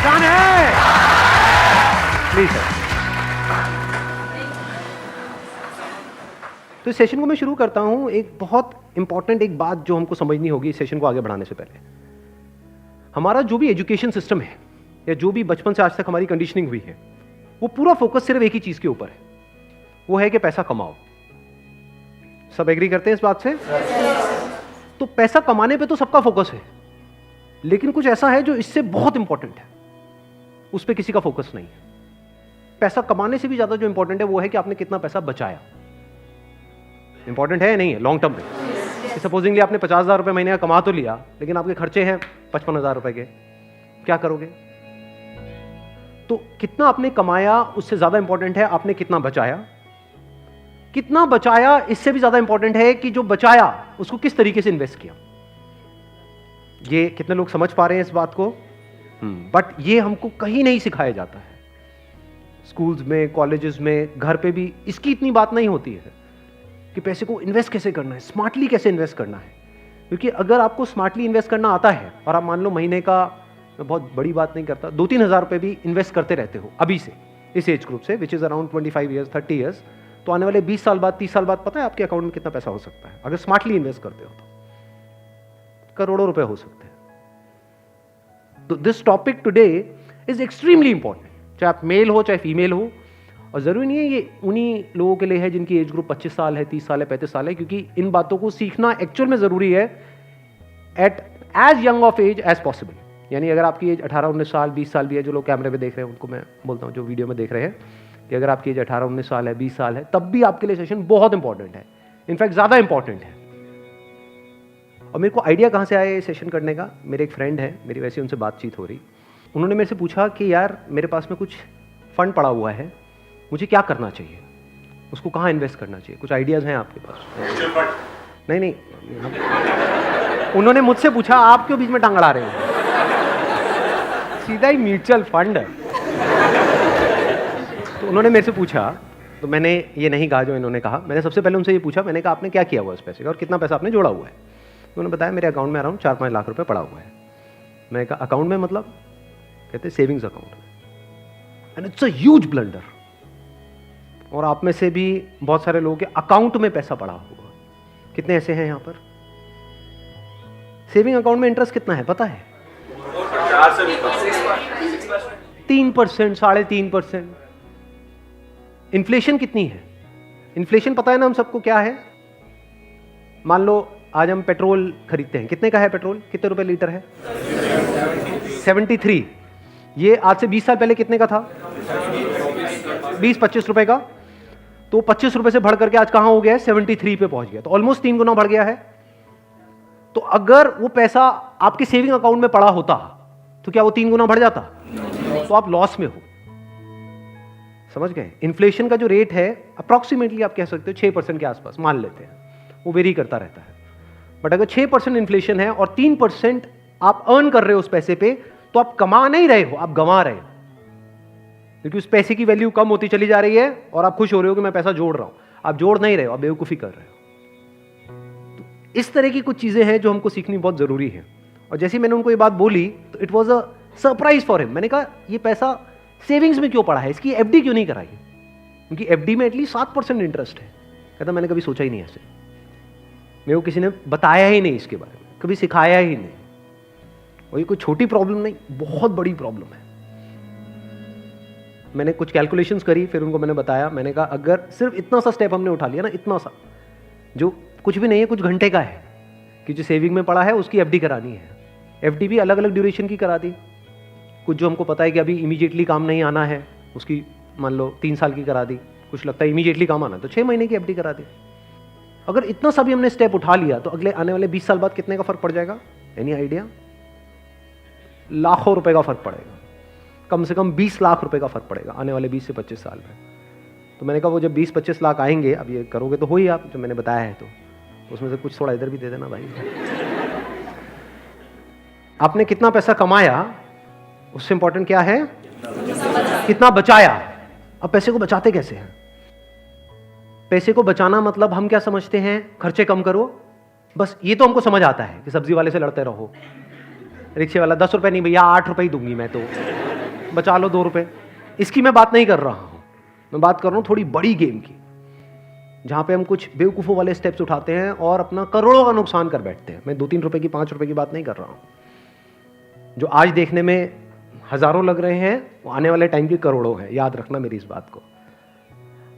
जान है। Please sir. तो इस सेशन को मैं शुरू करता हूं। एक बहुत इंपॉर्टेंट एक बात जो हमको समझनी होगी इस सेशन को आगे बढ़ाने से पहले, हमारा जो भी एजुकेशन सिस्टम है या जो भी बचपन से आज तक हमारी कंडीशनिंग हुई है, वो पूरा फोकस सिर्फ एक ही चीज के ऊपर है, वो है कि पैसा कमाओ। सब एग्री करते हैं इस बात से? तो पैसा कमाने पे तो सबका फोकस है, लेकिन कुछ ऐसा है जो इससे बहुत इंपॉर्टेंट है, उस पर किसी का फोकस नहीं है। पैसा कमाने से भी ज्यादा जो इंपॉर्टेंट है वो है कि आपने कितना पैसा बचाया। इंपॉर्टेंट है या नहीं है लॉन्ग टर्म में? सपोजिंगली आपने 50,000 रुपए महीने का कमा तो लिया, लेकिन आपके खर्चे हैं 55,000 रुपए के, क्या करोगे? तो कितना आपने कमाया उससे ज्यादा इंपॉर्टेंट है आपने कितना बचाया। कितना बचाया इससे भी ज्यादा इंपॉर्टेंट है कि जो बचाया उसको किस तरीके से इन्वेस्ट किया। ये कितने लोग समझ पा रहे हैं इस बात को? बट ये हमको कहीं नहीं सिखाया जाता है। स्कूल्स में, कॉलेजेस में, घर पे भी इसकी इतनी बात नहीं होती है कि पैसे को इन्वेस्ट कैसे करना है, स्मार्टली कैसे इन्वेस्ट करना है। क्योंकि अगर आपको स्मार्टली इन्वेस्ट करना आता है और आप मान लो महीने का, मैं बहुत बड़ी बात नहीं करता, 2-3 हज़ार रुपए भी इन्वेस्ट करते रहते हो अभी से, इस एज ग्रुप से, which is around 25 years 30 years, तो आने वाले 20 साल बाद, 30 साल बाद पता है आपके अकाउंट में कितना पैसा हो सकता है अगर स्मार्टली इन्वेस्ट करते हो तो? करोड़ों रुपए हो सकते हैं। तो this topic today is extremely important, चाहे आप मेल हो चाहे फीमेल हो। और जरूरी नहीं है ये उन्हीं लोगों के लिए है जिनकी एज ग्रुप 25 साल है, 30 साल है, 35 साल है, क्योंकि इन बातों को सीखना एक्चुअल में जरूरी है at as young of age as possible. यानी अगर आपकी एज 18-19 साल, 20 साल भी है, जो लोग कैमरे पे देख रहे हैं उनको मैं बोलता हूँ, जो वीडियो में देख रहे हैं, कि अगर आपकी एज 18-19 साल है, 20 साल है, तब भी आपके लिए सेशन बहुत इंपॉर्टेंट है, इनफैक्ट ज्यादा इंपॉर्टेंट है। और मेरे को आइडिया कहाँ से आया ये सेशन करने का? मेरे एक फ्रेंड है, मेरी वैसे उनसे बातचीत हो रही, उन्होंने मेरे से पूछा कि यार मेरे पास में कुछ फंड पड़ा हुआ है, मुझे क्या करना चाहिए, उसको कहाँ इन्वेस्ट करना चाहिए, कुछ आइडियाज हैं आपके पास? नहीं, उन्होंने मुझसे पूछा, आप क्यों बीच में टांग अड़ा रहे हैं? सीधा ही म्यूचुअल फंड है। तो उन्होंने मेरे से पूछा, तो मैंने ये नहीं कहा जो इन्होंने कहा, मैंने सबसे पहले उनसे ये पूछा, मैंने कहा आपने क्या किया हुआ इस पैसे का और कितना पैसा आपने जोड़ा हुआ है? तो उन्होंने बताया मेरे अकाउंट में अराउंड 4-5 लाख रुपए पड़ा हुआ है। मैंने कहा अकाउंट में मतलब? कहते सेविंग्स अकाउंट में। And it's a huge blunder. और आप में से भी बहुत सारे लोगों के अकाउंट में पैसा पड़ा हुआ, कितने ऐसे हैं यहाँ पर? सेविंग अकाउंट में इंटरेस्ट कितना है पता है? 3%, 3.5%। इन्फ्लेशन कितनी है? इन्फ्लेशन पता है ना हम सबको क्या है? मान लो आज हम पेट्रोल खरीदते हैं, कितने का है पेट्रोल? कितने रुपए लीटर है? 73। ये आज से 20 साल पहले कितने का था? 20-25 रुपए का। तो 25 रुपए से बढ़ करके आज कहां हो गया है? 73 पे पहुंच गया, तो ऑलमोस्ट 3 गुना बढ़ गया है। तो अगर वो पैसा आपके सेविंग अकाउंट में पड़ा होता तो क्या वो 3 गुना बढ़ जाता? तो आप लॉस में हो। समझ गए? इन्फ्लेशन का जो रेट है अप्रॉक्सीमेटली आप कह सकते हो 6% के आसपास मान लेते हैं, वो वेरी करता रहता है। बट अगर 6% इन्फ्लेशन है और 3% आप अर्न कर रहे हो उस पैसे पे, तो आप कमा नहीं रहे हो, आप गंवा रहे हो, क्योंकि उस पैसे की वैल्यू कम होती चली जा रही है और आप खुश हो रहे हो कि मैं पैसा जोड़ रहा हूं। आप जोड़ नहीं रहे हो, आप बेवकूफी कर रहे हो। तो इस तरह की कुछ चीजें हैं जो हमको सीखनी बहुत जरूरी है। और जैसे मैंने उनको ये बात बोली तो it was a surprise for him. मैंने कहा ये पैसा सेविंग्स में क्यों पड़ा है, इसकी एफडी क्यों नहीं कराई? क्योंकि एफडी में एटलीस्ट 7% इंटरेस्ट है। कहता मैंने कभी सोचा ही नहीं ऐसे, मेरे को किसी ने बताया ही नहीं इसके बारे में, कभी सिखाया ही नहीं। और ये कोई छोटी प्रॉब्लम नहीं, बहुत बड़ी प्रॉब्लम है। मैंने कुछ कैलकुलेशंस करी, फिर उनको मैंने बताया, मैंने कहा अगर सिर्फ इतना सा स्टेप हमने उठा लिया ना, इतना सा जो कुछ भी नहीं है, कुछ घंटे का है, कि जो सेविंग में पड़ा है उसकी एफडी करानी है। एफडी भी अलग अलग ड्यूरेशन की करा दी। कुछ जो हमको पता है कि अभी इमीडिएटली काम नहीं आना है, उसकी मान लो 3 साल की करा दी। कुछ लगता है इमीडिएटली काम आना है तो 6 महीने की एफडी करा दी। अगर इतना सा भी हमने स्टेप उठा लिया तो अगले आने वाले 20 साल बाद कितने का फर्क पड़ जाएगा? Any idea? लाखों रुपए का फर्क पड़ेगा, कम से कम 20 लाख रुपए का फर्क पड़ेगा आने वाले 20 से 25 साल में। तो मैंने कहा वो जब 20-25 लाख आएंगे, अब ये करोगे तो हो ही आप, जो मैंने बताया है, तो उसमें से कुछ थोड़ा इधर भी दे देना भाई। आपने कितना पैसा कमाया उससे इंपॉर्टेंट क्या है? कितना बचाया। अब पैसे को बचाते कैसे हैं? पैसे को बचाना मतलब हम क्या समझते हैं? खर्चे कम करो, बस ये तो हमको समझ आता है कि सब्जी वाले से लड़ते रहो, रिक्शे वाला 10 रुपए नहीं भैया 8 रुपए ही दूंगी मैं, तो बचा लो 2 रुपए। इसकी मैं बात नहीं कर रहा हूं, मैं बात कर रहा हूं थोड़ी बड़ी गेम की, जहां पे हम कुछ बेवकूफ़ों वाले स्टेप्स उठाते हैं और अपना करोड़ों का नुकसान कर बैठते हैं। मैं 2-3 रुपए की, 5 रुपए की बात नहीं कर रहा हूं। जो आज देखने में हजारों लग रहे हैं वो आने वाले टाइम की करोड़ों हैं। याद रखना मेरी इस बात को।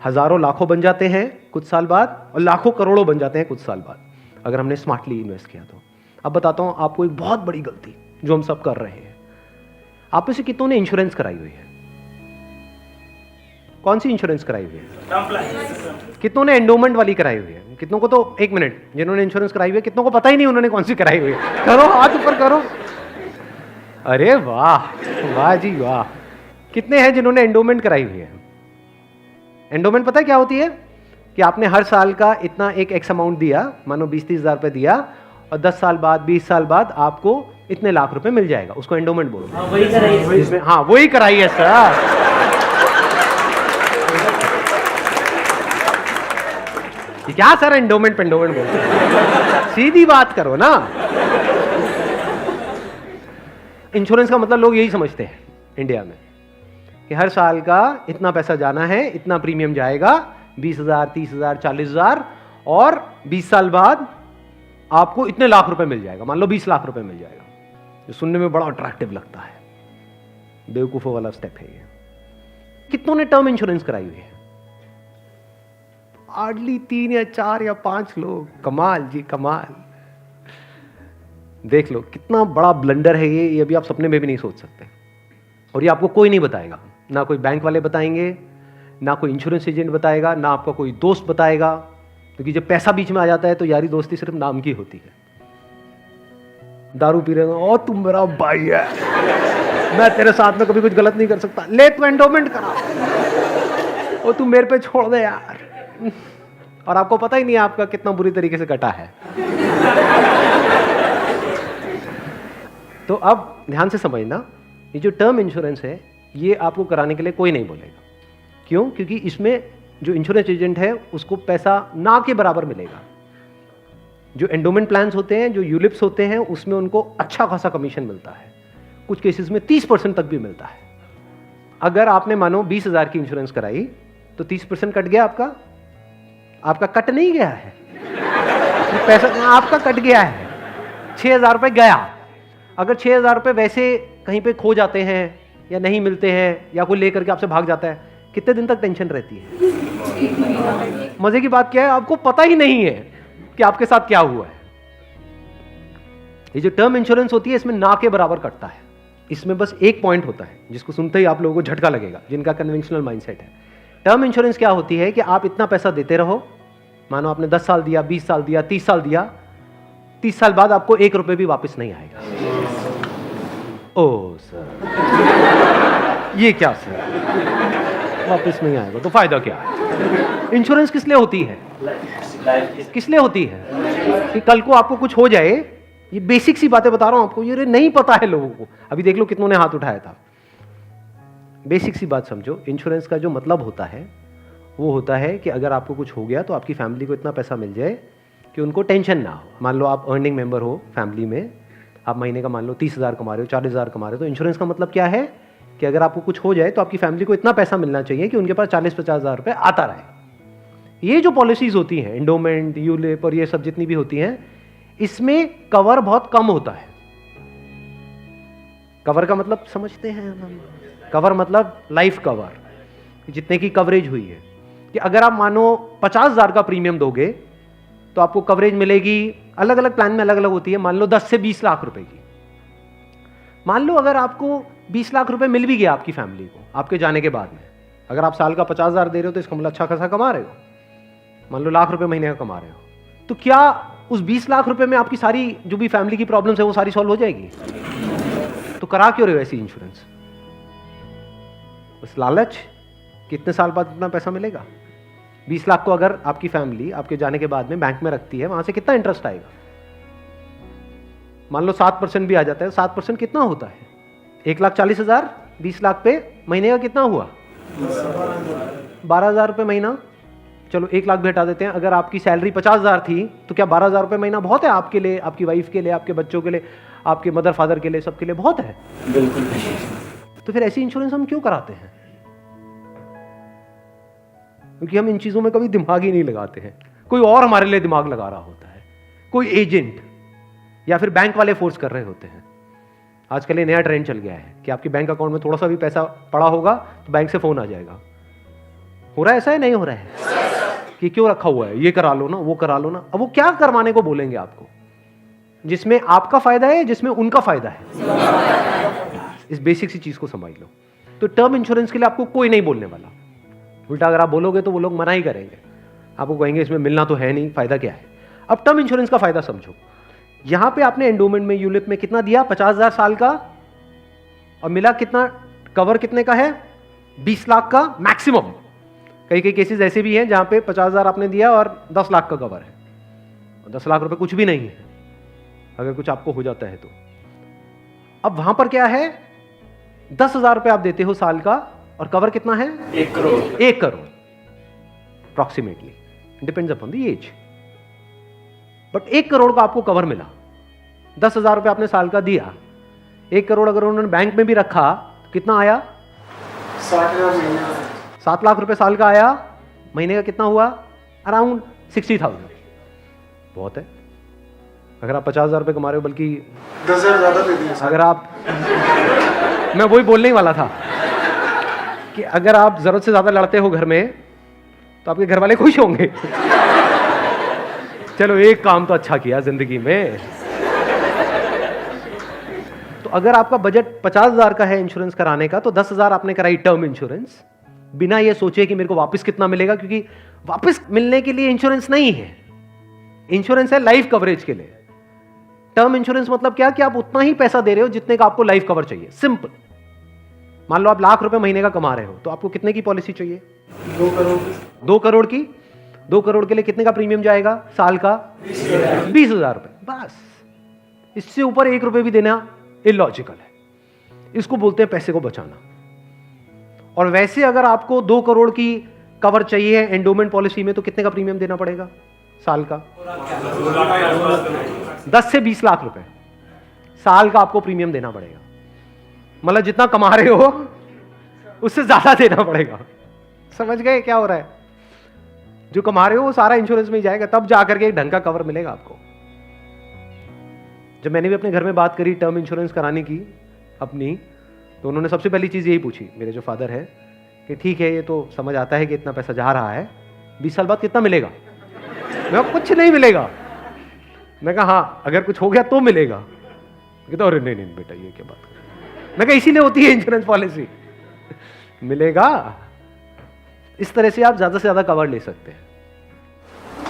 हजारों लाखों बन जाते हैं कुछ साल बाद और लाखों करोड़ों बन जाते हैं कुछ साल बाद, अगर हमने स्मार्टली इन्वेस्ट किया तो। अब बताता हूं आपको एक बहुत बड़ी गलती जो हम सब कर रहे हैं। आप में से कितनों ने इंश्योरेंस कराई हुई है? कौन सी इंश्योरेंस कराई हुई है? कितनों ने एंडोमेंट वाली कराई हुई है? कितनों को तो, एक मिनट, जिन्होंने इंश्योरेंस कराई हुई है कितनों को पता ही नहीं उन्होंने कौन सी कराई हुई है? करो, हाथ ऊपर करो। अरे वाह, वाह जी वाह। कितने हैं जिन्होंने एंडोमेंट कराई हुई है? एंडोमेंट पता है क्या होती है? कि आपने हर साल का इतना एक एक्स अमाउंट दिया, मानो 20-30 हज़ार रुपए दिया, और 10 साल बाद, 20 साल बाद आपको इतने लाख रुपए मिल जाएगा। उसको एंडोमेंट बोलते हैं। वही कराई है इसमें, हाँ वही कराई है सर। क्या सर एंडोमेंट पेंडोमेंट बोलते हैं? सीधी बात करो ना। इंश्योरेंस का मतलब लोग यही समझते हैं इंडिया में कि हर साल का इतना पैसा जाना है, इतना प्रीमियम जाएगा, 20,000, 30,000, 40,000, और 20 साल बाद आपको इतने लाख रुपए मिल जाएगा। मान लो 20 लाख रुपए मिल जाएगा, जो सुनने में बड़ा अट्रैक्टिव लगता है। बेवकूफों वाला स्टेप है ये। कितनों ने टर्म इंश्योरेंस कराई हुई है? हार्डली 3 या 4 या 5 लोग। कमाल जी कमाल। देख लो कितना बड़ा ब्लंडर है ये अभी आप सपने में भी नहीं सोच सकते। और ये आपको कोई नहीं बताएगा, ना कोई बैंक वाले बताएंगे, ना कोई इंश्योरेंस एजेंट बताएगा, ना आपका कोई दोस्त बताएगा, क्योंकि जब पैसा बीच में आ जाता है तो यारी दोस्ती सिर्फ नाम की होती है। दारू पी रहे हो, ओ तुम मेरा भाई है, मैं तेरे साथ में कभी कुछ गलत नहीं कर सकता, ले तू एंडोमेंट करा, ओ तू मेरे पे छोड़ दे यार। और आपको पता ही नहीं आपका कितना बुरी तरीके से कटा है। तो अब ध्यान से समझना, ये जो टर्म इंश्योरेंस है ये आपको कराने के लिए कोई नहीं बोलेगा। क्यों? क्योंकि इसमें जो इंश्योरेंस एजेंट है उसको पैसा ना के बराबर मिलेगा। जो एंडोमेंट प्लान्स होते हैं, जो यूलिप्स होते हैं, उसमें उनको अच्छा खासा कमीशन मिलता है, कुछ केसेस में 30% तक भी मिलता है। अगर आपने मानो 20,000 की इंश्योरेंस कराई तो 30% कट गया आपका। आपका कट नहीं गया है, पैसा आपका कट गया है। 6,000 रुपए गया। अगर 6,000 रुपए वैसे कहीं पे खो जाते हैं या नहीं मिलते हैं या कोई लेकर के आपसे भाग जाता है, कितने दिन तक टेंशन रहती है? मजे की बात क्या है, आपको पता ही नहीं है कि आपके साथ क्या हुआ है। ये जो टर्म इंश्योरेंस होती है इसमें ना के बराबर कटता है। इसमें बस एक पॉइंट होता है जिसको सुनते ही आप लोगों को झटका लगेगा, जिनका कन्वेंशनल माइंडसेट है। टर्म इंश्योरेंस क्या होती है कि आप इतना पैसा देते रहो, मानो आपने 10 साल दिया, 20 साल दिया, 30 साल दिया, 30 साल बाद आपको 1 रुपए भी वापस नहीं आएगा। ओ सर, ये क्या सर, वापस नहीं आएगा तो फायदा क्या है? इंश्योरेंस किस लिए होती है? किस लिए होती है? कि कल को आपको कुछ हो जाए। ये बेसिक सी बातें बता रहा हूं आपको, ये नहीं पता है लोगों को। अभी देख लो कितनों ने हाथ उठाया था। बेसिक सी बात समझो, इंश्योरेंस का जो मतलब होता है वो होता है कि अगर आपको कुछ हो गया तो आपकी फैमिली को इतना पैसा मिल जाए कि उनको टेंशन ना हो। मान लो आप अर्निंग मेंबर हो फैमिली में, आप महीने का मान लो 30,000 कमा रहे हो, 40,000 कमा रहे हो, तो इंश्योरेंस का मतलब क्या है कि अगर आपको कुछ हो जाए तो आपकी फैमिली को इतना पैसा मिलना चाहिए कि उनके पास 40-50 हज़ार रुपये आता रहे। ये जो पॉलिसीज होती हैं, एंडोमेंट, यूलिप और ये सब जितनी भी होती हैं, इसमें कवर बहुत कम होता है। कवर का मतलब समझते हैं हम? कवर मतलब लाइफ कवर, जितने की कवरेज हुई है। कि अगर आप मानो 50,000 का प्रीमियम दोगे तो आपको कवरेज मिलेगी, अलग अलग प्लान में अलग अलग होती है, मान लो 10 से 20 लाख रुपए की। मान लो अगर आपको 20 लाख रुपए मिल भी गया आपकी फैमिली को आपके जाने के बाद में, अगर आप साल का 50,000 दे रहे हो तो इसका मतलब अच्छा खासा कमा रहे हो, मान लो लाख रुपए महीने का कमा रहे हो, तो क्या उस 20 लाख रुपए में आपकी सारी जो भी फैमिली की प्रॉब्लम्स है वो सारी सॉल्व हो जाएगी? तो करा क्यों रहे हो ऐसी इंश्योरेंस? बस लालच, कितने साल बाद इतना पैसा मिलेगा? 20 लाख को अगर आपकी फैमिली आपके जाने के बाद में बैंक में रखती है, वहां से कितना इंटरेस्ट आएगा? मान लो 7% भी आ जाता है। 7% कितना होता है? 1,40,000, 20 लाख पे महीने का कितना हुआ? 12,000 रुपये महीना। चलो 1 लाख भी हटा देते हैं। अगर आपकी सैलरी 50,000 थी तो क्या 12,000 रुपये महीना बहुत है आपके लिए, आपकी वाइफ के लिए, आपके बच्चों के लिए, आपके मदर फादर के लिए, सबके लिए बहुत है? बिल्कुल। तो फिर ऐसी इंश्योरेंस हम क्यों कराते हैं? क्योंकि हम इन चीजों में कभी दिमाग ही नहीं लगाते हैं। कोई और हमारे लिए दिमाग लगा रहा होता है, कोई एजेंट या फिर बैंक वाले फोर्स कर रहे होते हैं। आजकल ये नया ट्रेंड चल गया है कि आपके बैंक अकाउंट में थोड़ा सा भी पैसा पड़ा होगा तो बैंक से फोन आ जाएगा। हो रहा है ऐसा है? नहीं हो रहा है कि क्यों रखा हुआ है, ये करा लो ना, वो करा लो ना। अब वो क्या करवाने को बोलेंगे आपको, जिसमें आपका फायदा है, जिसमें उनका फायदा है। इस बेसिक सी चीज को समझ लो। तो टर्म इंश्योरेंस के लिए आपको कोई नहीं बोलने वाला। उल्टा अगर आप बोलोगे तो वो लोग मना ही करेंगे, आपको कहेंगे इसमें मिलना तो है नहीं, फायदा क्या है। अब टर्म इंश्योरेंस का फायदा समझो। यहां पे आपने एंडोमेंट में, यूलिप में कितना दिया? 50,000 साल का, और मिला कितना? कवर कितने का है? 20 लाख का मैक्सिमम। कई कई केसेस ऐसे भी हैं जहां पे 50,000 आपने दिया और 10 लाख का कवर है, और 10 लाख रुपए कुछ भी नहीं है अगर कुछ आपको हो जाता है तो। अब वहां पर क्या है? 10,000 रुपए आप देते हो साल का, और कवर कितना है? 1 crore. 1 crore approximately, depends upon the age. But 1 crore का आपको कवर मिला। 10,000 रुपए आपने साल का दिया, 1 करोड़ अगर उन्होंने बैंक में भी रखा तो कितना आया? 60,000 महीने। 7 लाख रुपए साल का आया। महीने का कितना हुआ? अराउंड 60,000। बहुत है। अगर आप 50,000 रुपए कमा रहे हो, बल्कि 10,000 ज्यादा दे दिए। अगर आप मैं वही बोलने ही वाला था कि अगर आप जरूरत से ज्यादा लड़ते हो घर में तो आपके घर वाले खुश होंगे। चलो एक काम तो अच्छा किया जिंदगी में। तो अगर आपका बजट 50,000 का है इंश्योरेंस कराने का, तो 10,000 आपने कराई टर्म इंश्योरेंस, बिना ये सोचे कि मेरे को वापस कितना मिलेगा, क्योंकि वापस मिलने के लिए इंश्योरेंस नहीं है। इंश्योरेंस है लाइफ कवरेज के लिए। टर्म इंश्योरेंस मतलब क्या? कि आप उतना ही पैसा दे रहे हो जितने का आपको लाइफ कवर चाहिए। सिंपल। मान लो आप लाख रुपए महीने का कमा रहे हो, तो आपको कितने की पॉलिसी चाहिए? 2 करोड़। 2 करोड़ की। 2 करोड़ के लिए कितने का प्रीमियम जाएगा साल का? 20,000 रुपए। बस, इससे ऊपर 1 रुपए भी देना इलॉजिकल है। इसको बोलते हैं पैसे को बचाना। और वैसे अगर आपको 2 करोड़ की कवर चाहिए एंडोमेंट पॉलिसी में, तो कितने का प्रीमियम देना पड़ेगा साल का? 10 से 20 लाख रुपए साल का आपको प्रीमियम देना पड़ेगा। मतलब जितना कमा रहे हो उससे ज्यादा देना पड़ेगा। समझ गए क्या हो रहा है? जो कमा रहे हो वो सारा इंश्योरेंस में ही जाएगा, तब जाकर के एक ढंग का कवर मिलेगा आपको। जब मैंने भी अपने घर में बात करी टर्म इंश्योरेंस कराने की अपनी, तो उन्होंने सबसे पहली चीज यही पूछी, मेरे जो फादर है, कि ठीक है ये तो समझ आता है कि इतना पैसा जा रहा है, 20 साल बाद कितना मिलेगा? मैं कुछ नहीं मिलेगा। मैं कहा हाँ अगर कुछ हो गया तो मिलेगा। कहता अरे नहीं नहीं बेटा ये क्या बात कर। मैं कहा इसीलिए होती है इंश्योरेंस पॉलिसी, मिलेगा। इस तरह से आप ज्यादा से ज्यादा कवर ले सकते हैं।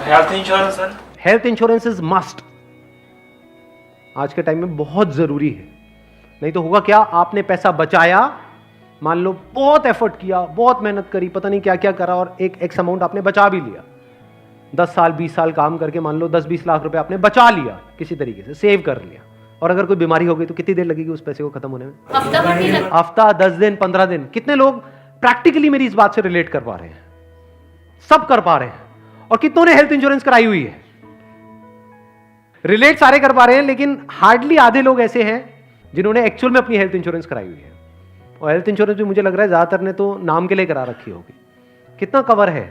Health insurance sir? Health insurance is must. आज के टाइम में बहुत जरूरी है। नहीं तो होगा क्या? आपने पैसा बचाया, मान लो बहुत एफर्ट किया, बहुत मेहनत करी, पता नहीं क्या क्या करा, और एक एक्स अमाउंट आपने बचा भी लिया। 10 साल 20 साल काम करके मान लो 10-20 लाख रुपए आपने बचा लिया, किसी तरीके से सेव कर लिया, और अगर कोई बीमारी हो गई तो कितनी देर लगेगी उस पैसे को खत्म होने में? हफ्ता, 10 दिन, 15 दिन। कितने लोग प्रैक्टिकली मेरी इस बात से रिलेट कर पा रहे हैं? सब कर पा रहे हैं। और कितनों ने हेल्थ इंश्योरेंस कराई हुई है? रिलेट सारे कर पा रहे हैं, लेकिन हार्डली आधे लोग ऐसे हैं जिन्होंने एक्चुअल में अपनी हेल्थ इंश्योरेंस कराई हुई है। और हेल्थ इंश्योरेंस भी मुझे लग रहा है ज्यादातर ने तो नाम के लिए करा रखी होगी। कितना कवर है?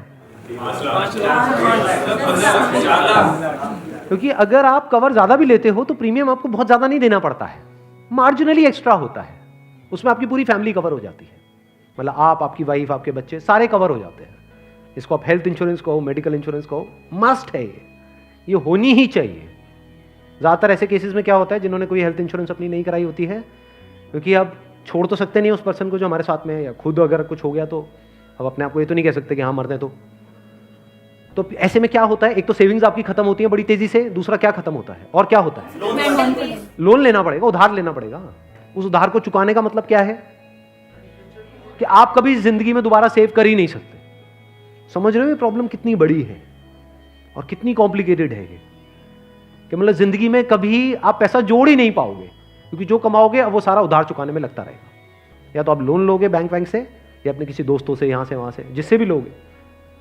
क्योंकि अगर आप कवर ज्यादा भी लेते हो तो प्रीमियम आपको बहुत ज्यादा नहीं देना पड़ता है, मार्जिनली एक्स्ट्रा होता है। उसमें आपकी पूरी फैमिली कवर हो जाती है। मतलब आप, आपकी वाइफ, आपके बच्चे सारे कवर हो जाते हैं। इसको आप हेल्थ इंश्योरेंस कहो, मेडिकल इंश्योरेंस कहो, मस्ट है ये होनी ही चाहिए। ज्यादातर ऐसे केसेस में क्या होता है, जिन्होंने कोई हेल्थ इंश्योरेंस अपनी नहीं कराई होती है, क्योंकि अब छोड़ तो सकते नहीं उस पर्सन को जो हमारे साथ में है, या खुद अगर कुछ हो गया तो अब अपने आप को ये तो नहीं कह सकते कि हाँ मरते हैं। तो ऐसे में क्या होता है, एक तो सेविंग्स आपकी खत्म होती है बड़ी तेजी से, दूसरा क्या खत्म होता है, और क्या होता है? लोन लेना पड़ेगा, उधार लेना पड़ेगा। उस उधार को चुकाने का मतलब क्या है? कि आप कभी जिंदगी में दोबारा सेव कर ही नहीं सकते। समझ रहे हो ये प्रॉब्लम कितनी बड़ी है और कितनी कॉम्प्लिकेटेड है ये? कि मतलब जिंदगी में कभी आप पैसा जोड़ ही नहीं पाओगे, क्योंकि जो कमाओगे अब वो सारा उधार चुकाने में लगता रहेगा। या तो आप लोन लोगे बैंक से, या अपने किसी दोस्तों से, यहां से वहां से, जिससे भी लोगे।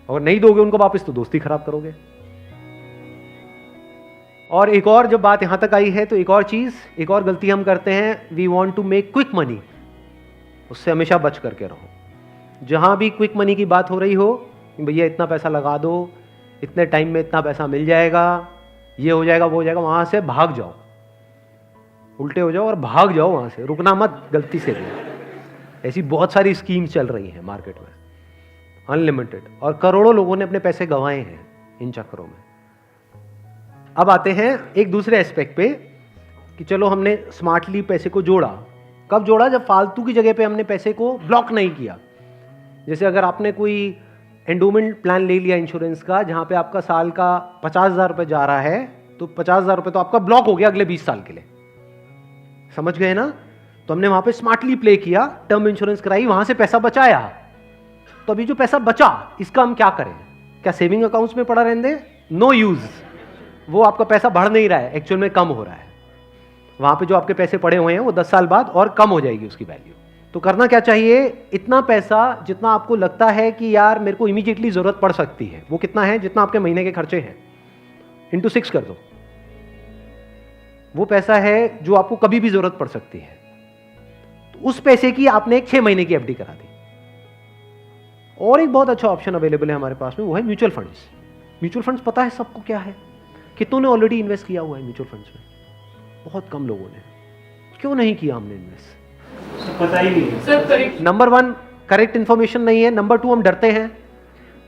अगर नहीं दोगे उनको वापस तो दोस्ती खराब करोगे। और एक और जब बात यहां तक आई है तो एक और चीज, एक और गलती हम करते हैं, we want to make quick money. उससे हमेशा बच करके रहो। जहाँ भी क्विक मनी की बात हो रही हो, भैया इतना पैसा लगा दो, इतने टाइम में इतना पैसा मिल जाएगा, ये हो जाएगा वो हो जाएगा, वहाँ से भाग जाओ, उल्टे हो जाओ और भाग जाओ वहाँ से, रुकना मत गलती से भी। ऐसी बहुत सारी स्कीम्स चल रही हैं मार्केट में, अनलिमिटेड, और करोड़ों लोगों ने अपने पैसे गंवाए हैं इन चक्करों में। अब आते हैं एक दूसरे एस्पेक्ट पे कि चलो हमने स्मार्टली पैसे को जोड़ा। कब जोड़ा? जब फालतू की जगह पे हमने पैसे को ब्लॉक नहीं किया। जैसे अगर आपने कोई एंडोमेंट प्लान ले लिया इंश्योरेंस का, जहां पे आपका साल का 50,000 रुपये जा रहा है, तो 50,000 रुपये तो आपका ब्लॉक हो गया अगले 20 साल के लिए। समझ गए ना? तो हमने वहां पे स्मार्टली प्ले किया, टर्म इंश्योरेंस कराई, वहां से पैसा बचाया। तो अभी जो पैसा बचा, इसका हम क्या करें? क्या सेविंग अकाउंट्स में पड़ा रहने दें? No use. वो आपका पैसा बढ़ नहीं रहा है, एक्चुअल में कम हो रहा है। वहां पे जो आपके पैसे पड़े हुए हैं वो 10 साल बाद और कम हो जाएगी उसकी वैल्यू। तो करना क्या चाहिए? इतना पैसा जितना आपको लगता है कि यार मेरे को इमीडिएटली जरूरत पड़ सकती है, वो कितना है? जितना आपके महीने के खर्चे हैं, इंटू 6 कर दो। वो पैसा है जो आपको कभी भी जरूरत पड़ सकती है। तो उस पैसे की आपने एक 6 महीने की एफडी करा दी। और एक बहुत अच्छा ऑप्शन अवेलेबल है हमारे पास में, वो है म्यूचुअल फंड्स। म्यूचुअल फंड्स पता है सबको क्या है? कितनों ने ऑलरेडी इन्वेस्ट किया हुआ है म्यूचुअल फंड्स में? बहुत कम लोगों ने। क्यों नहीं किया हमने इन्वेस्ट? पता ही नहीं सर। नंबर 1 करेक्ट इन्फॉर्मेशन नहीं है। नंबर 2 हम डरते हैं,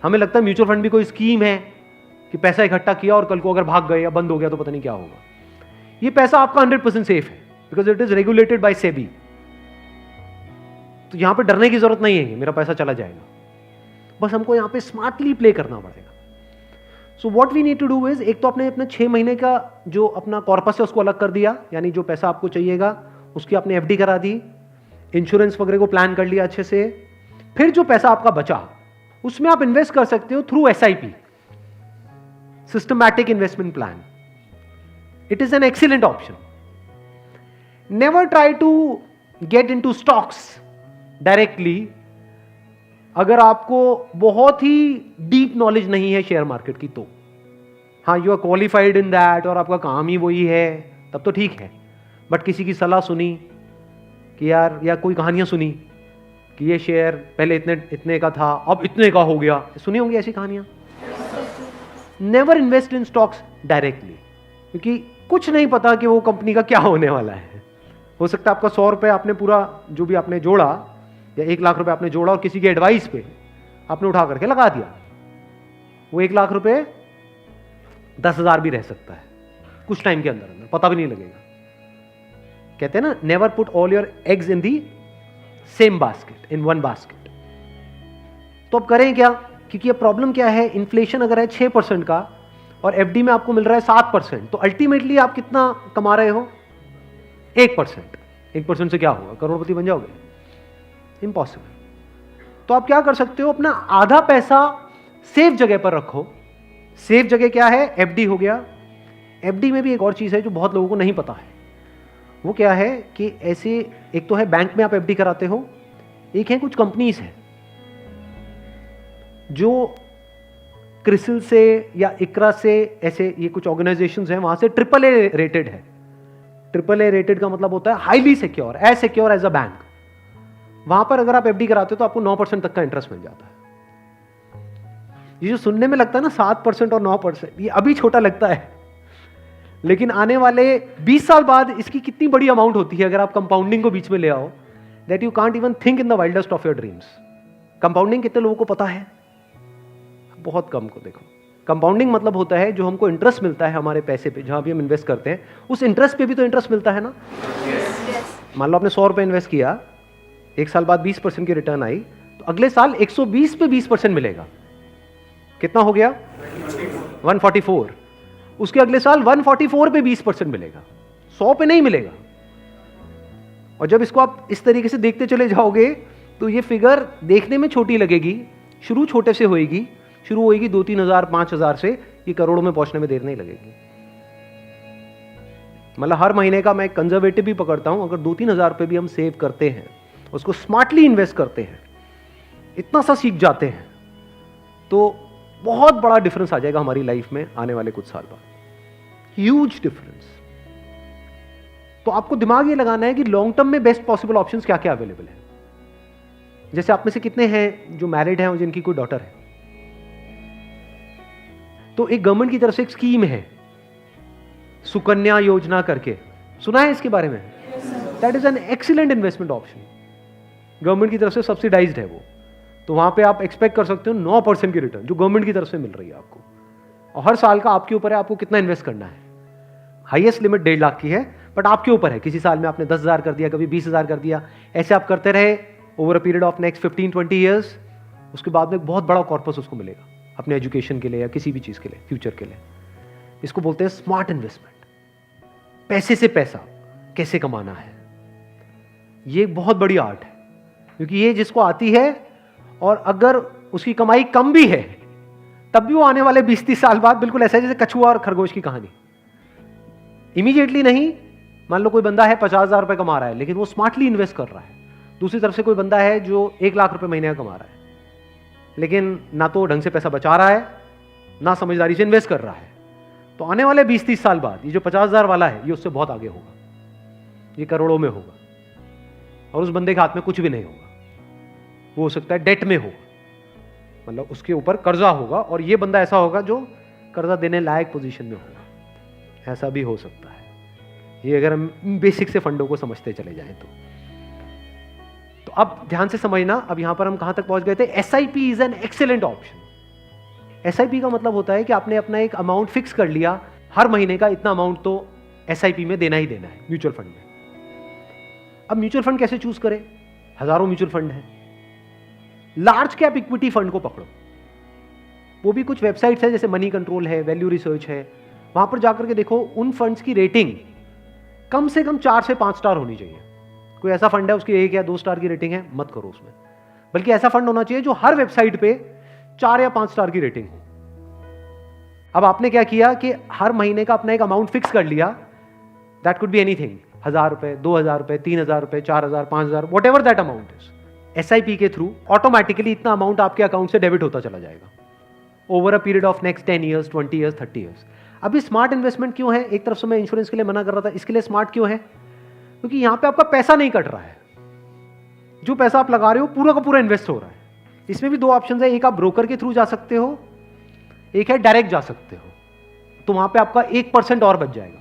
हमें लगता है म्यूचुअल फंड भी कोई स्कीम है कि पैसा इकट्ठा किया और कल को अगर भाग गए या बंद हो गया तो पता नहीं क्या होगा। ये पैसा आपका 100% सेफ है, because it is regulated by SEBI. तो यहां पे डरने की जरूरत नहीं है कि मेरा पैसा चला जाएगा, बस हमको यहां पे स्मार्टली प्ले करना पड़ेगा। So what we need to do is, एक तो आपने अपने 6 महीने का जो अपना कॉर्पस है उसको अलग कर दिया, यानी जो पैसा आपको चाहिएगा उसकी आपने एफडी करा दी, इंश्योरेंस वगैरह को प्लान कर लिया अच्छे से। फिर जो पैसा आपका बचा उसमें आप इन्वेस्ट कर सकते हो through SIP, systematic investment plan. It is an excellent option. Never try to get into stocks directly अगर आपको बहुत ही डीप नॉलेज नहीं है शेयर मार्केट की तो। हाँ, you are qualified in that और आपका काम ही वही है, तब तो ठीक है। बट किसी की सलाह सुनी कि यार, या कोई कहानियां सुनी कि ये शेयर पहले इतने का था अब इतने का हो गया, सुनी होंगी ऐसी कहानियां। Never invest in stocks directly, क्योंकि कुछ नहीं पता कि वो कंपनी का क्या होने वाला है। हो सकता है आपका 100 रुपये आपने पूरा जो भी आपने जोड़ा या 1 लाख रुपए आपने जोड़ा और किसी के एडवाइस पे आपने उठा करके लगा दिया, वो 1 लाख रुपए 10,000 भी रह सकता है कुछ टाइम के अंदर अंदर, पता भी नहीं लगेगा। कहते हैं ना, never put all your eggs in the same basket, in one basket. तो अब करें क्या? क्योंकि अब प्रॉब्लम क्या है, इन्फ्लेशन अगर है 6% का और एफडी में आपको मिल रहा है 7%, तो अल्टीमेटली आप कितना कमा रहे हो? 1%। 1% से क्या होगा? करोड़पति बन जाओगे? इम्पॉसिबल। तो आप क्या कर सकते हो, अपना आधा पैसा सेफ जगह पर रखो। सेफ जगह क्या है? एफडी हो गया। एफडी में भी एक और चीज है जो बहुत लोगों को नहीं पता है। वो क्या है कि ऐसे, एक तो है बैंक में आप एफडी कराते हो, एक है कुछ कंपनीज है जो क्रिसिल से या इकरा से, ऐसे ये कुछ ऑर्गेनाइजेशंस हैं, वहां से AAA रेटेड है। AAA रेटेड का मतलब होता है highly secure, as secure as a bank. वहां पर अगर आप एफडी कराते हो तो आपको 9% तक का इंटरेस्ट मिल जाता है। ये जो सुनने में लगता है ना 7% और 9%, ये अभी छोटा लगता है, लेकिन आने वाले 20 साल बाद इसकी कितनी बड़ी अमाउंट होती है अगर आप कंपाउंडिंग को बीच में ले आओ, that you can't even think in the wildest of your dreams. Compounding कितने लोगों को पता है? बहुत कम को। देखो, कंपाउंडिंग मतलब होता है जो हमको इंटरेस्ट मिलता है हमारे पैसे पे, जहां भी हम इन्वेस्ट करते हैं उस इंटरेस्ट पे भी तो इंटरेस्ट मिलता है ना। मान लो आपने 100 रुपए इन्वेस्ट किया, 1 साल बाद 20% की रिटर्न आई, तो अगले साल 120 पे 20% मिलेगा। कितना हो गया? 144। उसके अगले साल 144 पे 20% मिलेगा, 100 पे नहीं मिलेगा। और जब इसको आप इस तरीके से देखते चले जाओगे तो ये फिगर देखने में छोटी लगेगी, शुरू छोटे से होएगी, शुरू होएगी 2-3 हजार 5 हजार से, ये करोड़ों में पहुंचने में देर नहीं लगेगी। मतलब हर महीने का मैं कंजर्वेटिव भी पकड़ता हूं, अगर 2-3 हजार रुपए भी हम सेव करते हैं, उसको स्मार्टली इन्वेस्ट करते हैं, इतना सा सीख जाते हैं, तो बहुत बड़ा डिफरेंस आ जाएगा हमारी लाइफ में आने वाले कुछ साल बाद। Huge difference. तो आपको दिमाग ये लगाना है कि लॉन्ग टर्म में बेस्ट पॉसिबल ऑप्शंस क्या क्या अवेलेबल है। जैसे आप में से कितने हैं जो मैरिड हैं और जिनकी कोई डॉटर है? तो एक गवर्नमेंट की तरफ से एक स्कीम है सुकन्या योजना करके, सुना है इसके बारे में? That is an excellent investment option. Government की तरफ से सब्सिडाइज्ड है वो, तो वहां पे आप एक्सपेक्ट कर सकते हो 9% की रिटर्न जो गवर्नमेंट की तरफ से मिल रही है आपको, और हर साल का आपके ऊपर है आपको कितना इन्वेस्ट करना है। हाईएस्ट लिमिट 1.5 लाख की है, बट आपके ऊपर है। किसी साल में आपने 10,000 कर दिया, कभी 20,000 कर दिया, ऐसे आप करते रहे over a period of next 15-20 years, उसके बाद में एक बहुत बड़ा कॉर्पस उसको मिलेगा अपने एजुकेशन के लिए या किसी भी चीज के लिए, फ्यूचर के लिए। इसको बोलते हैं स्मार्ट इन्वेस्टमेंट। पैसे से पैसा कैसे कमाना है, ये एक बहुत बड़ी आर्ट है, क्योंकि ये जिसको आती है और अगर उसकी कमाई कम भी है तब भी वो आने वाले 20-30 साल बाद बिल्कुल ऐसा है जैसे कछुआ और खरगोश की कहानी। इमीडिएटली नहीं, मान लो कोई बंदा है 50,000 रुपए कमा रहा है लेकिन वो स्मार्टली इन्वेस्ट कर रहा है। दूसरी तरफ से कोई बंदा है जो 1 लाख रुपए महीने का कमा रहा है, लेकिन ना तो ढंग से पैसा बचा रहा है ना समझदारी से इन्वेस्ट कर रहा है। तो आने वाले 20-30 साल बाद ये जो 50,000 वाला है ये उससे बहुत आगे होगा, ये करोड़ों में होगा, और उस बंदे के हाथ में कुछ भी नहीं होगा। वो हो सकता है डेट में होगा, मतलब उसके ऊपर कर्जा होगा, और ये बंदा ऐसा होगा जो कर्जा देने लायक पोजीशन में होगा। ऐसा भी हो सकता है, ये अगर हम बेसिक से फंडों को समझते चले जाएं तो अब ध्यान से समझना। अब यहां पर हम कहां तक पहुंच गए थे? SIP is an excellent option. SIP का मतलब होता है कि आपने अपना एक अमाउंट फिक्स कर लिया, हर महीने का इतना अमाउंट तो एसआईपी में देना ही देना है म्यूचुअल फंड में। अब म्यूचुअल फंड कैसे चूज करें? हजारों म्यूचुअल फंड है। लार्ज कैप इक्विटी फंड को पकड़ो, वो भी कुछ वेबसाइट्स है जैसे मनी कंट्रोल है, वैल्यू रिसर्च है, वहां पर जाकर के देखो उन फंड्स की रेटिंग कम से कम 4 से 5 स्टार होनी चाहिए। कोई ऐसा फंड है उसकी 1 या 2 स्टार की रेटिंग है, मत करो उसमें, बल्कि ऐसा फंड होना चाहिए जो हर वेबसाइट पे 4 या 5 स्टार की रेटिंग हो। अब आपने क्या किया कि हर महीने का अपना एक अमाउंट फिक्स कर लिया, दैट कुड बी एनीथिंग, 1,000 रुपए, 2,000 रुपए, 3,000 रुपए, 4,000, 5,000, what ever that amount is. SIP के थ्रू ऑटोमेटिकली इतना अमाउंट आपके अकाउंट से डेबिट होता चला जाएगा over a period of next 10 years, 20 years, 30 years. अभी स्मार्ट इन्वेस्टमेंट क्यों है? एक तरफ से मैं इंश्योरेंस के लिए मना कर रहा था, इसके लिए स्मार्ट क्यों है? क्योंकि यहां पे आपका पैसा नहीं कट रहा है, जो पैसा आप लगा रहे हो पूरा का पूरा इन्वेस्ट हो रहा है। इसमें भी 2 ऑप्शन है, एक आप ब्रोकर के थ्रू जा सकते हो, एक है डायरेक्ट जा सकते हो। तो वहां पे आपका 1% और बच जाएगा।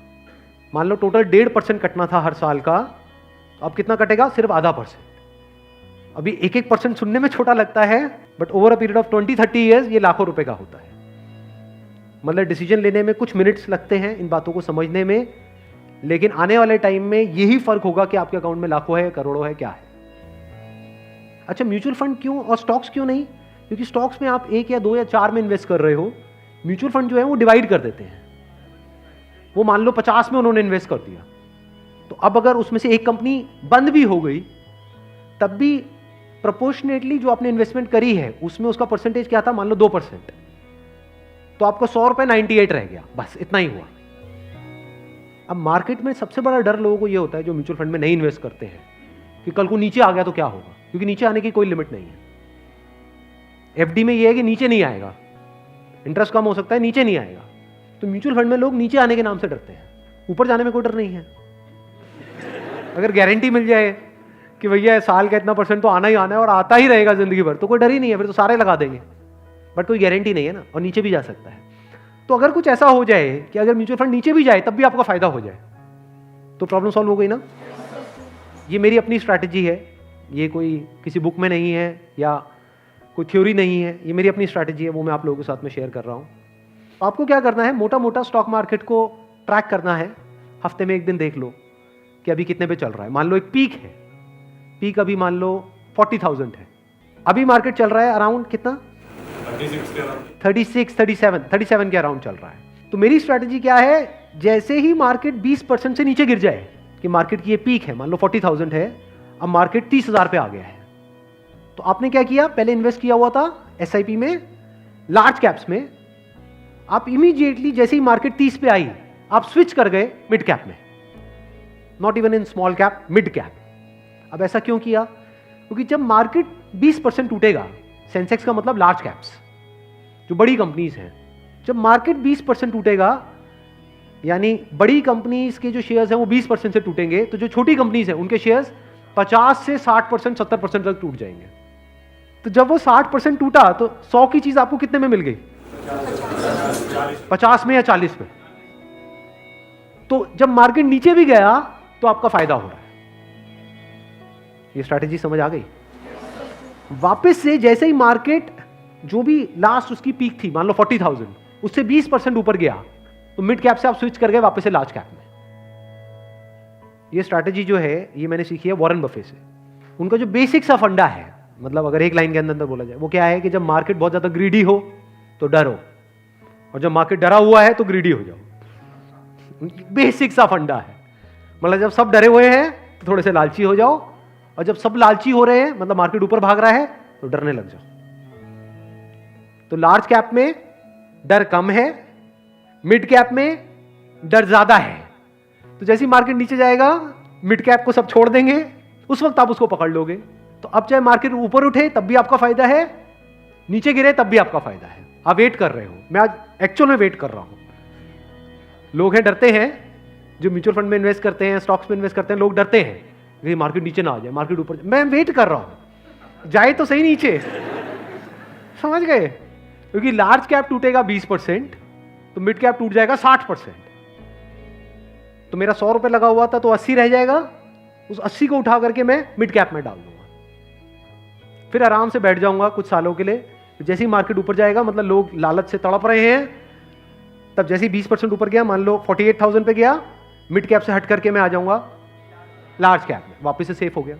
मान लो टोटल 1.5% कटना था हर साल का, तो अब कितना कटेगा? सिर्फ 0.5%। अभी 1% सुनने में छोटा लगता है, but over a period of 20-30 years ये लाखों रुपए का होता है। मतलब डिसीजन लेने में कुछ मिनट्स लगते हैं इन बातों को समझने में, लेकिन आने वाले टाइम में यही फर्क होगा कि आपके अकाउंट में लाखों है, करोड़ों है, क्या है। अच्छा, म्यूचुअल फंड क्यों और स्टॉक्स क्यों नहीं? क्योंकि स्टॉक्स में आप 1 या 2 या 4 में इन्वेस्ट कर रहे हो, म्यूचुअल फंड जो है वो डिवाइड कर देते हैं। वो मान लो 50 में उन्होंने इन्वेस्ट कर दिया, तो अब अगर उसमें से एक कंपनी बंद भी हो गई तब भी प्रोपोर्शनेटली जो आपने इन्वेस्टमेंट करी है उसमें उसका परसेंटेज क्या था? मान लो 2%, तो आपको 100 रुपए 98 रह गया, बस इतना ही हुआ। अब मार्केट में सबसे बड़ा डर लोगों को यह होता है जो म्यूचुअल फंड में नहीं इन्वेस्ट करते हैं कि कल को नीचे आ गया तो क्या होगा, क्योंकि नीचे आने की कोई लिमिट नहीं है। एफडी में यह है कि नीचे नहीं आएगा, इंटरेस्ट कम हो सकता है, नीचे नहीं आएगा। तो म्यूचुअल फंड में लोग नीचे आने के नाम से डरते हैं, ऊपर जाने में कोई डर नहीं है। अगर गारंटी मिल जाए कि भैया साल का इतना % तो आना ही आना है और आता ही रहेगा जिंदगी भर, तो कोई डर ही नहीं है, फिर तो सारे लगा देंगे। बट कोई गारंटी नहीं है ना, और नीचे भी जा सकता है। तो अगर कुछ ऐसा हो जाए कि अगर म्यूचुअल फंड नीचे भी जाए तब भी आपका फायदा हो जाए, तो प्रॉब्लम सॉल्व हो गई ना। ये मेरी अपनी स्ट्रैटेजी है, ये कोई किसी बुक में नहीं है या कोई थ्योरी नहीं है, ये मेरी अपनी स्ट्रैटेजी है, वो मैं आप लोगों के साथ में शेयर कर रहा हूँ। आपको क्या करना है? मोटा मोटा स्टॉक मार्केट को ट्रैक करना है, हफ्ते में एक दिन देख लो कि अभी कितने पे चल रहा है। मान लो एक पीक है, पीक अभी मान लो 40,000 है, अभी मार्केट चल रहा है अराउंड कितना? 37 के अराउंड चल रहा है। तो मेरी स्ट्रैटेजी क्या है? जैसे ही मार्केट 20% से नीचे गिर जाए कि मार्केट की ये पीक है, मान लो 40,000 है, अब मार्केट 30,000 पे आ गया है, तो आपने क्या किया? पहले इन्वेस्ट किया हुआ था एसआईपी में, लार्ज कैप्स में, आप इमीडिएटली जैसे ही मार्केट 30 पे आई आप स्विच कर गए मिड कैप में, not even in small cap, mid cap. अब ऐसा क्यों किया? क्योंकि जब मार्केट 20% टूटेगा, सेंसेक्स का मतलब लार्ज कैप्स जो बड़ी कंपनीज हैं, जब मार्केट 20% टूटेगा यानी बड़ी कंपनीज के जो शेयर्स हैं वो 20% से टूटेंगे, तो जो छोटी कंपनीज हैं उनके शेयर्स 50 से 60%, 70% तक टूट जाएंगे। तो जब वो 60% टूटा तो 100 की चीज आपको कितने में मिल गई? 50 में या 40 में। तो जब मार्केट नीचे भी गया तो आपका फायदा हो रहा है। ये स्ट्रैटेजी समझ आ गई? वापस से जैसे ही मार्केट जो भी लास्ट उसकी पीक थी, मान लो 40,000, उससे 20% ऊपर गया तो मिड कैप से आप स्विच कर गए वापस से लार्ज कैप में। ये स्ट्रैटेजी जो है ये मैंने सीखी है वॉरेन बफे से। उनका जो बेसिक सा फंडा है, मतलब अगर एक लाइन के अंदर बोला जाए, वो क्या है कि जब मार्केट बहुत ज्यादा ग्रीडी हो तो डरो, और जब मार्केट डरा हुआ है तो ग्रीडी हो जाओ। बेसिक सा फंडा है। मतलब जब सब डरे हुए हैं तो थोड़े से लालची हो जाओ, और जब सब लालची हो रहे हैं, मतलब मार्केट ऊपर भाग रहा है, तो डरने लग जाओ। तो लार्ज कैप में डर कम है, मिड कैप में डर ज्यादा है। तो जैसे ही मार्केट नीचे जाएगा मिड कैप को सब छोड़ देंगे, उस वक्त आप उसको पकड़ लोगे। तो अब चाहे मार्केट ऊपर उठे तब भी आपका फायदा है, नीचे गिरे तब भी आपका फायदा है। आप वेट कर रहे हो, मैं आज एक्चुअल में वेट कर रहा हूं। लोग हैं डरते हैं, जो म्यूचुअल फंड में इन्वेस्ट करते हैं, स्टॉक्स में इन्वेस्ट करते हैं, लोग डरते हैं कि मार्केट नीचे ना आ जाए, मार्केट ऊपर जाए। मैं वेट कर रहा हूं, जाए तो सही नीचे। समझ गए? क्योंकि लार्ज कैप टूटेगा 20%, तो मिड कैप टूट जाएगा 60%। तो मेरा 100 रुपए लगा हुआ था तो 80 रह जाएगा, उस 80 को उठा करके मैं मिड कैप में डाल दूंगा, फिर आराम से बैठ जाऊंगा कुछ सालों के लिए। जैसे ही मार्केट ऊपर जाएगा, मतलब लोग लालच से तड़प रहे हैं, तब जैसे ही 20% ऊपर गया, मान लो 48,000 पे गया, मिड कैप से हट करके मैं आ जाऊंगा लार्ज कैप में, वापस से सेफ हो गया।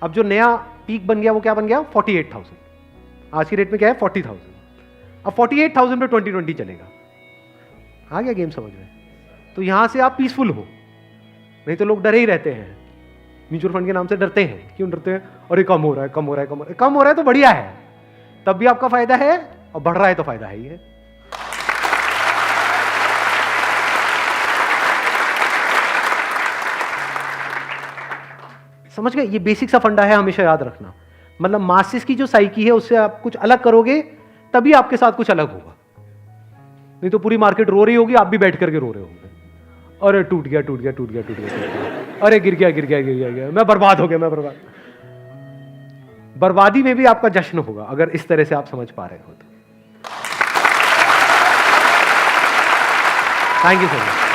अब जो नया पीक बन गया वो क्या बन गया? 48,000। आज की रेट में क्या है? 40,000। अब 48,000 पे 2020 चलेगा। आ गया गेम समझ में? तो यहां से आप पीसफुल हो, नहीं तो लोग डरे ही रहते हैं, म्यूचुअल फंड के नाम से डरते हैं। क्यों डरते हैं? अरे कम हो रहा है, कम हो रहा है, कम हो रहा है। कम हो रहा है तो बढ़िया है, तब भी आपका फायदा है, और बढ़ रहा है तो फायदा है ही है। समझ गए? ये बेसिक सा फंडा है, हमेशा याद रखना। मतलब मासिस की जो साइकी है उससे आप कुछ अलग करोगे तभी आपके साथ कुछ अलग होगा, नहीं तो पूरी मार्केट रो रही होगी, आप भी बैठ करके रो रहे होंगे। अरे टूट गया, टूट गया, टूट गया, टूट गया, अरे गिर गया, गिर गया, गिर गया, गिर गया, मैं बर्बाद हो गया, मैं बर्बाद। बर्बादी में भी आपका जश्न होगा अगर इस तरह से आप समझ पा रहे हो तो। Thank you so much.